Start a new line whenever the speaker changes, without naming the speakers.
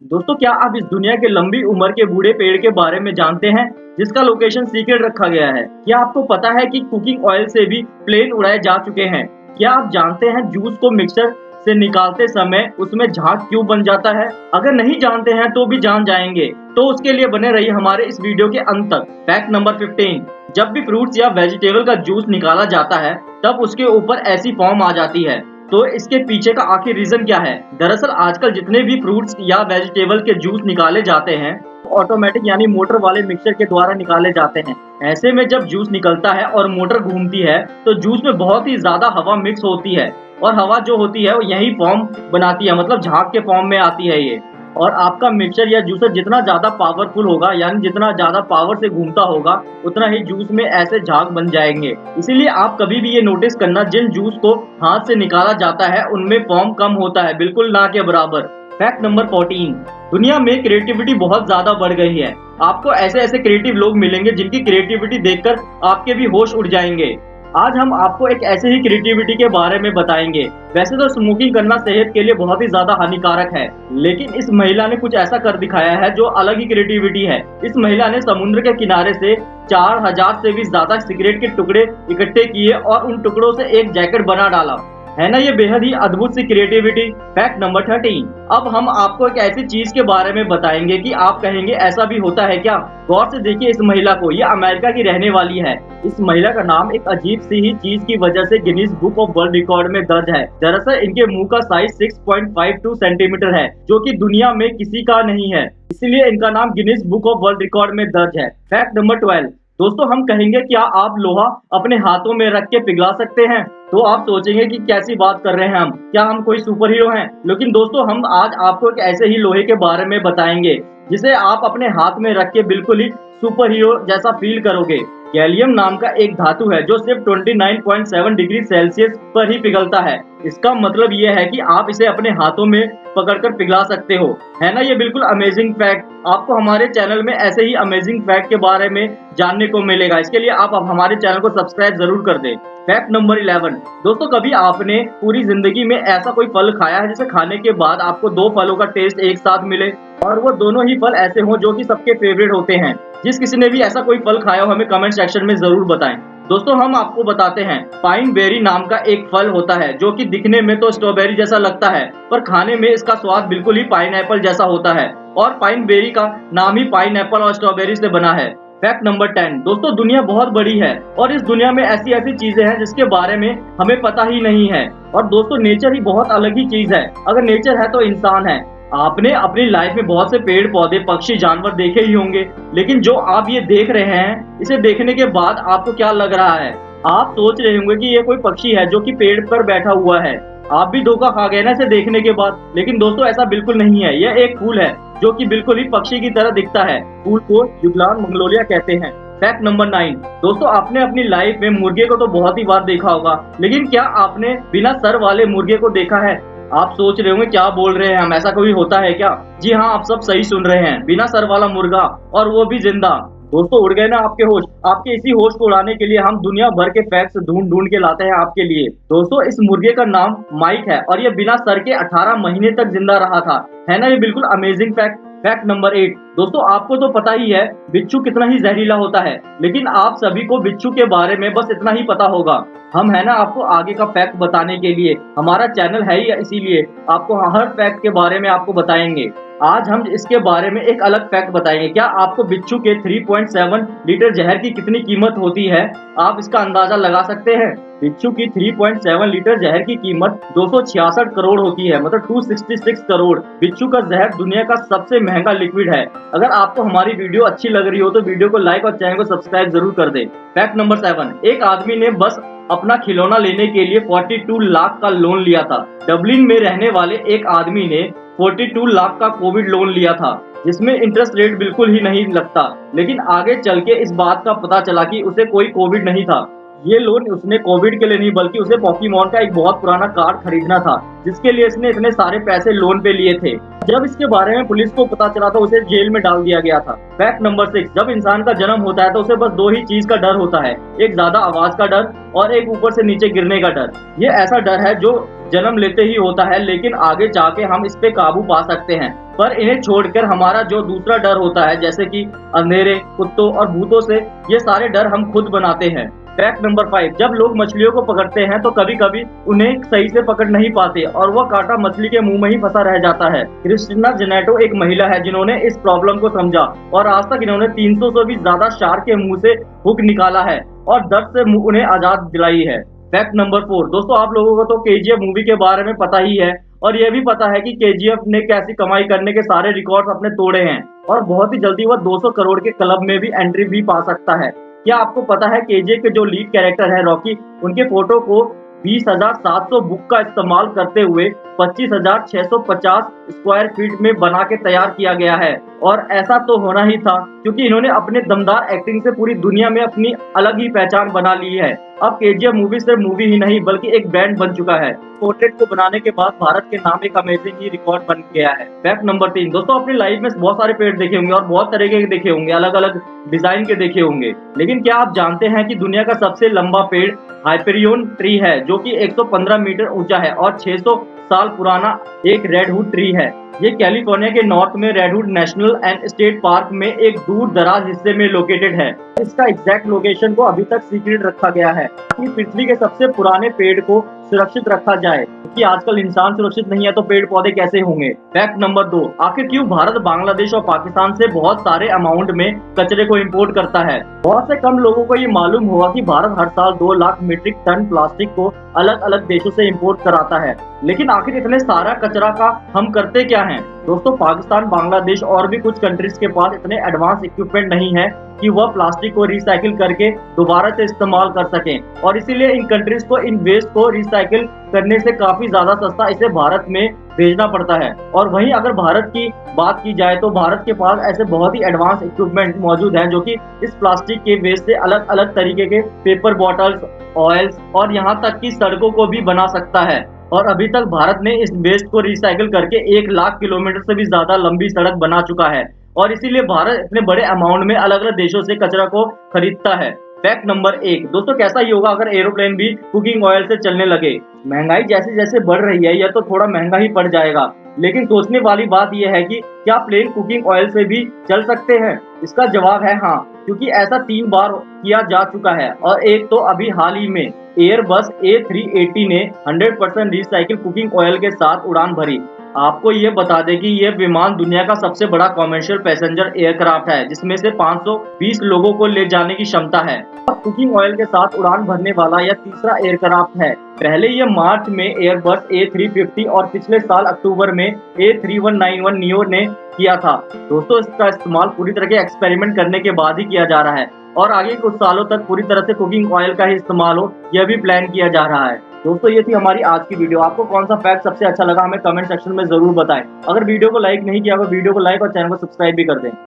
दोस्तों, क्या आप इस दुनिया के लंबी उम्र के बूढ़े पेड़ के बारे में जानते हैं जिसका लोकेशन सीक्रेट रखा गया है? क्या आपको पता है कि कुकिंग ऑयल से भी प्लेन उड़ाए जा चुके हैं? क्या आप जानते हैं जूस को मिक्सर से निकालते समय उसमें झाग क्यों बन जाता है? अगर नहीं जानते हैं तो भी जान जाएंगे, तो उसके लिए बने रहिए हमारे इस वीडियो के अंत तक। Fact number 15। जब भी फ्रूट्स या वेजिटेबल का जूस निकाला जाता है तब उसके ऊपर ऐसी फॉर्म आ जाती है। तो इसके पीछे का आखिर रीजन क्या है? दरअसल आजकल जितने भी फ्रूट्स या वेजिटेबल के जूस निकाले जाते हैं ऑटोमेटिक यानी मोटर वाले मिक्सर के द्वारा निकाले जाते हैं। ऐसे में जब जूस निकलता है और मोटर घूमती है तो जूस में बहुत ही ज्यादा हवा मिक्स होती है और हवा जो होती है वो यही फॉर्म बनाती है, मतलब झाग के फॉर्म में आती है ये। और आपका मिक्सर या जूसर जितना ज्यादा पावरफुल होगा यानी जितना ज्यादा पावर से घूमता होगा उतना ही जूस में ऐसे झाग बन जाएंगे। इसीलिए आप कभी भी ये नोटिस करना, जिन जूस को हाथ से निकाला जाता है उनमें फॉर्म कम होता है, बिल्कुल ना के बराबर। Fact number 14। दुनिया में क्रिएटिविटी बहुत ज्यादा बढ़ गई है। आपको ऐसे ऐसे क्रिएटिव लोग मिलेंगे जिनकी क्रिएटिविटी देखकर आपके भी होश उड़ जाएंगे। आज हम आपको एक ऐसे ही क्रिएटिविटी के बारे में बताएंगे। वैसे तो स्मोकिंग करना सेहत के लिए बहुत ही ज्यादा हानिकारक है, लेकिन इस महिला ने कुछ ऐसा कर दिखाया है जो अलग ही क्रिएटिविटी है। इस महिला ने समुद्र के किनारे से 4000 से भी ज्यादा सिगरेट के टुकड़े इकट्ठे किए और उन टुकड़ों से एक जैकेट बना डाला। है ना ये बेहद ही अद्भुत सी क्रिएटिविटी। Fact number 13। अब हम आपको एक ऐसी चीज के बारे में बताएंगे कि आप कहेंगे ऐसा भी होता है क्या? गौर से देखिए इस महिला को, ये अमेरिका की रहने वाली है। इस महिला का नाम एक अजीब सी ही चीज की वजह से Guinness book of world record में दर्ज है। दरअसल इनके मुंह का साइज 6.52 सेंटीमीटर है, जो कि दुनिया में किसी का नहीं है, इसलिए इनका नाम Guinness book of world record में दर्ज है। Fact number 12। दोस्तों, हम कहेंगे क्या आप लोहा अपने हाथों में रख के पिघला सकते हैं? तो आप सोचेंगे कि कैसी बात कर रहे हैं हम, क्या हम कोई सुपर हीरो हैं? लेकिन दोस्तों, हम आज आपको एक ऐसे ही लोहे के बारे में बताएंगे जिसे आप अपने हाथ में रख के बिल्कुल ही सुपर हीरो जैसा फील करोगे। गैलियम नाम का एक धातु है जो सिर्फ 29.7 डिग्री सेल्सियस पर ही पिघलता है। इसका मतलब ये है कि आप इसे अपने हाथों में पकड़कर पिघला सकते हो। है ना ये बिल्कुल अमेजिंग फैक्ट? आपको हमारे चैनल में ऐसे ही अमेजिंग फैक्ट के बारे में जानने को मिलेगा। इसके लिए आप हमारे चैनल को सब्सक्राइब जरूर कर दें। Fact number 11। दोस्तों, कभी आपने पूरी जिंदगी में ऐसा कोई फल खाया है जिसे खाने के बाद आपको दो फलों का टेस्ट एक साथ मिले और वो दोनों ही फल ऐसे हों जो कि सबके फेवरेट होते हैं? जिस किसी ने भी ऐसा कोई फल खाया हो हमें कमेंट सेक्शन में जरूर बताएं। दोस्तों, हम आपको बताते हैं, पाइन बेरी नाम का एक फल होता है जो कि दिखने में तो स्ट्रॉबेरी जैसा लगता है पर खाने में इसका स्वाद बिल्कुल ही पाइनएप्पल जैसा होता है और पाइन बेरी का नाम ही पाइनएप्पल और स्ट्रॉबेरी से बना है। Fact number 10। दोस्तों, दुनिया बहुत बड़ी है और इस दुनिया में ऐसी ऐसी चीजें हैं जिसके बारे में हमें पता ही नहीं है। और दोस्तों, नेचर ही बहुत अलग ही चीज है। अगर नेचर है तो इंसान है। आपने अपनी लाइफ में बहुत से पेड़ पौधे पक्षी जानवर देखे ही होंगे, लेकिन जो आप ये देख रहे हैं इसे देखने के बाद आपको क्या लग रहा है? आप सोच रहे होंगे कि ये कोई पक्षी है जो कि पेड़ पर बैठा हुआ है। आप भी धोखा खा गए ना इसे देखने के बाद। लेकिन दोस्तों, ऐसा बिल्कुल नहीं है। यह एक फूल है जो कि बिल्कुल ही पक्षी की तरह दिखता है। फूल को युगलान मंगलोलिया कहते हैं। Fact number 9। दोस्तों, आपने अपनी लाइफ में मुर्गे को तो बहुत ही बार देखा होगा, लेकिन क्या आपने बिना सर वाले मुर्गे को देखा है? आप सोच रहे होंगे क्या बोल रहे हैं हम, ऐसा कोई होता है क्या? जी हाँ, आप सब सही सुन रहे हैं, बिना सर वाला मुर्गा और वो भी जिंदा। दोस्तों, उड़ गए ना आपके होश? आपके इसी होश को उड़ाने के लिए हम दुनिया भर के फैक्ट्स ढूंढ ढूंढ के लाते हैं आपके लिए। दोस्तों, इस मुर्गे का नाम माइक है और ये बिना सर के 18 महीने तक जिंदा रहा था। है ना ये बिल्कुल अमेजिंग फैक्ट? Fact number 8। दोस्तों, आपको तो पता ही है बिच्छू कितना ही जहरीला होता है, लेकिन आप सभी को बिच्छू के बारे में बस इतना ही पता होगा। हम है ना आपको आगे का फैक्ट बताने के लिए, हमारा चैनल है ही इसीलिए आपको हर फैक्ट के बारे में आपको बताएंगे। आज हम इसके बारे में एक अलग फैक्ट बताएंगे। क्या आपको बिच्छू के 3.7 लीटर जहर की कितनी कीमत होती है? आप इसका अंदाजा लगा सकते हैं? बिच्छू की 3.7 लीटर जहर की कीमत 266 करोड़ होती है, मतलब 266 करोड़। बिच्छू का जहर दुनिया का सबसे महंगा लिक्विड है। अगर आपको हमारी वीडियो अच्छी लग रही हो तो वीडियो को लाइक और चैनल को सब्सक्राइब जरूर कर दें। Fact number 7। एक आदमी ने बस अपना खिलौना लेने के लिए 42 लाख का लोन लिया था। डबलिन में रहने वाले एक आदमी ने 42 लाख का कोविड लोन लिया था, जिसमें इंटरेस्ट रेट बिल्कुल ही नहीं लगता। लेकिन आगे चल के इस बात का पता चला कि उसे कोई कोविड नहीं था। ये लोन उसने कोविड के लिए नहीं बल्कि उसे पोकेमॉन का एक बहुत पुराना कार्ड खरीदना था, जिसके लिए इसने इतने सारे पैसे लोन पे लिए थे। जब इसके बारे में पुलिस को पता चला तो उसे जेल में डाल दिया गया था। Fact number 6। जब इंसान का जन्म होता है तो उसे बस दो ही चीज का डर होता है, एक ज्यादा आवाज का डर और एक ऊपर से नीचे गिरने का डर। ये ऐसा डर है जो जन्म लेते ही होता है, लेकिन आगे जाके हम इस पे काबू पा सकते हैं। पर इन्हें छोड़कर हमारा जो दूसरा डर होता है, जैसे कि अंधेरे, कुत्तों और भूतों से, ये सारे डर हम खुद बनाते हैं। फैक्ट नंबर 5, जब लोग मछलियों को पकड़ते हैं तो कभी कभी उन्हें सही से पकड़ नहीं पाते और वह कांटा मछली के मुंह में ही फंसा रह जाता है। क्रिस्टिना जेनेटो एक महिला है जिन्होंने इस प्रॉब्लम को समझा और आज तक इन्होंने 300 से भी ज्यादा शार्क के मुंह से हुक निकाला है और दर्द से उन्हें आजाद दिलाई है। फैक्ट नंबर 4, दोस्तों आप लोगों को तो केजीएफ मूवी के बारे में पता ही है और यह भी पता है कि केजीएफ ने कैसी कमाई करने के सारे रिकॉर्ड्स अपने तोड़े हैं और बहुत ही जल्दी वह 200 करोड़ के क्लब में भी एंट्री भी पा सकता है। क्या आपको पता है केजीएफ के जो लीड कैरेक्टर है रॉकी, उनके फोटो को 20,700 बुक का इस्तेमाल करते हुए 25,650 स्क्वायर फीट में बना के तैयार किया गया है और ऐसा तो होना ही था क्योंकि इन्होंने अपने दमदार एक्टिंग से पूरी दुनिया में अपनी अलग ही पहचान बना ली है। अब केजीएफ मूवी सिर्फ मूवी ही नहीं बल्कि एक ब्रांड बन चुका है। पोर्ट्रेट को बनाने के बाद भारत के नाम एक अमेजिंग ही रिकॉर्ड बन गया है। फैक्ट नंबर 3, दोस्तों अपनी लाइफ में बहुत सारे पेड़ देखे होंगे और बहुत तरीके के देखे होंगे, अलग अलग डिजाइन के देखे होंगे, लेकिन क्या आप जानते हैं कि दुनिया का सबसे लंबा पेड़ हाइपेरियन ट्री है जो कि 115 मीटर ऊंचा है और 600 साल पुराना एक रेडवुड ट्री है। ये कैलिफोर्निया के नॉर्थ में redwood national and state park में एक दूर दराज हिस्से में लोकेटेड है। इसका एग्जैक्ट लोकेशन को अभी तक सीक्रेट रखा गया है ताकि पृथ्वी के सबसे पुराने पेड़ को सुरक्षित रखा जाए, क्योंकि आजकल इंसान सुरक्षित नहीं है तो पेड़ पौधे कैसे होंगे। फैक्ट नंबर 2, आखिर क्यों भारत बांग्लादेश और पाकिस्तान से बहुत सारे अमाउंट में कचरे को इंपोर्ट करता है? बहुत से कम लोगों को ये मालूम होगा कि भारत हर साल 2 लाख मीट्रिक टन प्लास्टिक को अलग अलग देशों से इंपोर्ट कराता है, लेकिन आखिर इतने सारा कचरा का हम करते क्या हैं? दोस्तों पाकिस्तान, बांग्लादेश और भी कुछ कंट्रीज के पास इतने एडवांस इक्विपमेंट नहीं है कि वह प्लास्टिक को रिसाइकिल करके दोबारा से इस्तेमाल कर सकें और इसीलिए इन कंट्रीज को इन वेस्ट को रिसाइकिल करने से काफी ज्यादा सस्ता इसे भारत में भेजना पड़ता है। और वहीं अगर भारत की बात की जाए तो भारत के पास ऐसे बहुत ही एडवांस इक्विपमेंट मौजूद हैं जो कि इस प्लास्टिक के वेस्ट से अलग अलग तरीके के पेपर बॉटल्स, ऑयल्स और यहाँ तक कि सड़कों को भी बना सकता है। और अभी तक भारत ने इस वेस्ट को रिसाइकिल करके 1 लाख किलोमीटर से भी ज्यादा लंबी सड़क बना चुका है और इसीलिए भारत इतने बड़े अमाउंट में अलग अलग देशों से कचरा को खरीदता है। फैक्ट नंबर 1, दोस्तों कैसा ही होगा अगर एरोप्लेन भी कुकिंग ऑयल से चलने लगे? महंगाई जैसे जैसे बढ़ रही है यह तो थोड़ा महंगा ही पड़ जाएगा, लेकिन सोचने वाली बात यह है कि क्या प्लेन कुकिंग ऑयल से भी चल सकते हैं? इसका जवाब है हाँ, क्योंकि ऐसा 3 बार किया जा चुका है और एक तो अभी हाल ही में एयरबस A380 ने 100% रिसाइकिल कुकिंग ऑयल के साथ उड़ान भरी। आपको ये बता दें कि यह विमान दुनिया का सबसे बड़ा कॉमर्शियल पैसेंजर एयरक्राफ्ट है जिसमें से 520 लोगों को ले जाने की क्षमता है और कुकिंग ऑयल के साथ उड़ान भरने वाला यह तीसरा एयरक्राफ्ट है। पहले यह मार्च में एयरबस A350 और पिछले साल अक्टूबर में A3191 नियो ने किया था। दोस्तों इसका इस्तेमाल पूरी तरह के एक्सपेरिमेंट करने के बाद ही किया जा रहा है और आगे कुछ सालों तक पूरी तरह से कुकिंग ऑयल का ही इस्तेमाल हो यह भी प्लान किया जा रहा है। दोस्तों ये थी हमारी आज की वीडियो। आपको कौन सा फैक्ट सबसे अच्छा लगा हमें कमेंट सेक्शन में जरूर बताएं। अगर वीडियो को लाइक नहीं किया तो वीडियो को लाइक और चैनल को सब्सक्राइब भी कर दें।